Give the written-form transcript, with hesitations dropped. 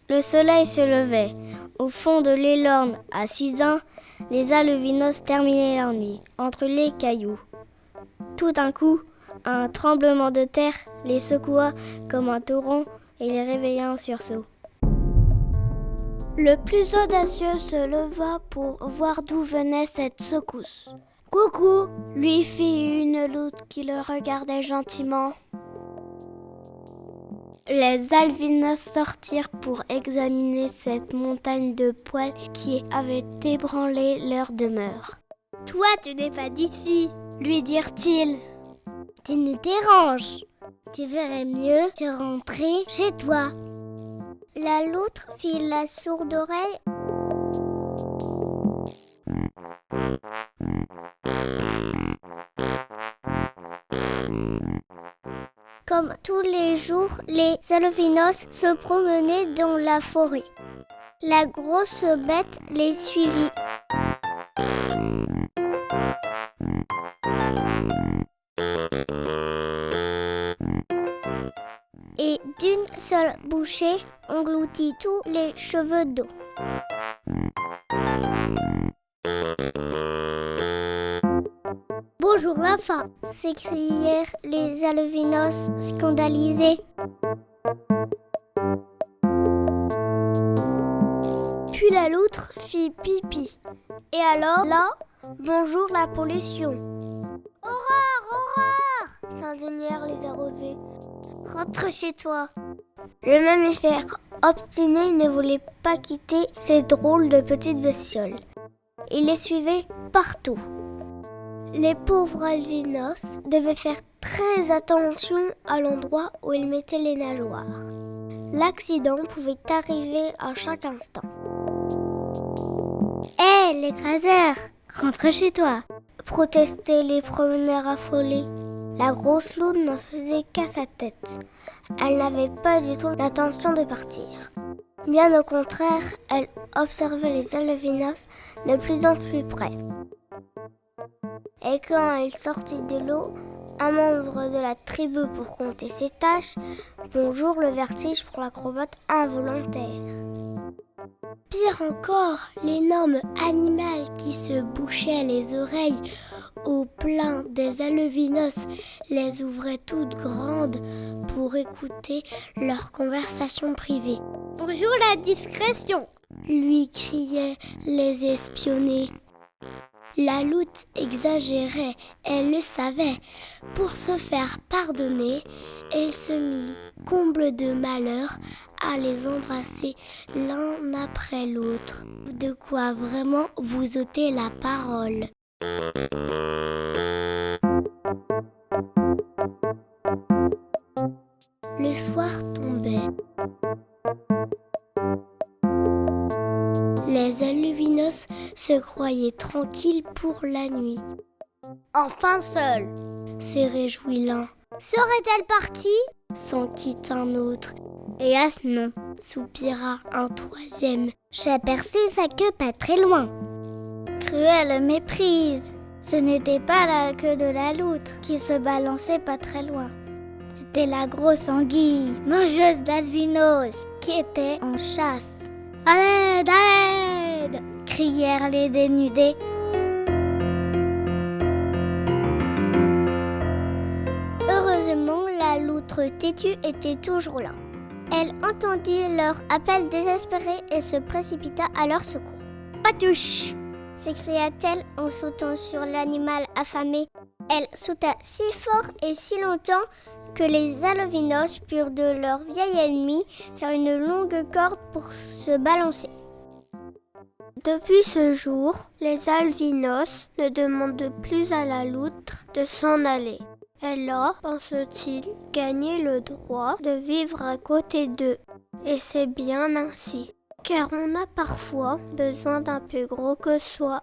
Le soleil se levait. Au fond de l'Elorn, à 6 ans, les albinos terminaient leur nuit, entre les cailloux. Tout d'un coup, un tremblement de terre les secoua comme un torrent et les réveilla en sursaut. Le plus audacieux se leva pour voir d'où venait cette secousse. « Coucou !» lui fit une loutre qui le regardait gentiment. Les albinos sortirent pour examiner cette montagne de poils qui avait ébranlé leur demeure. « Toi, tu n'es pas d'ici !» lui dirent-ils. « Tu nous déranges. Tu verrais mieux te rentrer chez toi. » La loutre fit la sourde oreille. Comme tous les jours, les albinos se promenaient dans la forêt. La grosse bête les suivit. Et d'une seule bouchée, engloutit tous les cheveux d'eau. Bonjour la faim, s'écrièrent les albinos scandalisés. Puis la loutre fit pipi. Et alors, là, bonjour la pollution. Horreur, horreur, s'indignèrent les arrosés. Rentre chez toi. Le mammifère obstiné ne voulait pas quitter ces drôles de petites bestioles. Il les suivait partout. Les pauvres albinos devaient faire très attention à l'endroit où ils mettaient les nageoires. L'accident pouvait arriver à chaque instant. Hé, l'écraseur, rentre chez toi, protestaient les promeneurs affolés. La grosse loutre ne faisait qu'à sa tête. Elle n'avait pas du tout l'intention de partir. Bien au contraire, elle observait les albinos de plus en plus près. Et quand elle sortit de l'eau, un membre de la tribu pour compter ses tâches, bonjour le vertige pour l'acrobate involontaire. Pire encore, l'énorme animal qui se bouchait les oreilles au plein des albinos les ouvrait toutes grandes pour écouter leur conversation privée. « Bonjour la discrétion !» lui criaient les espionnés. La loutre exagérait, elle le savait. Pour se faire pardonner, elle se mit, comble de malheur, à les embrasser l'un après l'autre. De quoi vraiment vous ôter la parole. Le soir tombait. Les albinos se croyaient tranquilles pour la nuit. Enfin seul, se réjouit l'un. Serait-elle partie ? S'en quitte un autre. Hélas non, soupira un troisième. J'ai percé sa queue pas très loin. Cruelle méprise. Ce n'était pas la queue de la loutre qui se balançait pas très loin. C'était la grosse anguille, mangeuse d'albinos, qui était en chasse. « À l'aide, à l'aide !» crièrent les dénudés. Heureusement, la loutre têtue était toujours là. Elle entendit leur appel désespéré et se précipita à leur secours. « Patouche !» s'écria-t-elle en sautant sur l'animal affamé. Elle sauta si fort et si longtemps que les albinos purent de leur vieil ennemi faire une longue corde pour se balancer. Depuis ce jour, les albinos ne demandent plus à la loutre de s'en aller. Elle a, pense-t-il, gagné le droit de vivre à côté d'eux. Et c'est bien ainsi, car on a parfois besoin d'un plus gros que soi.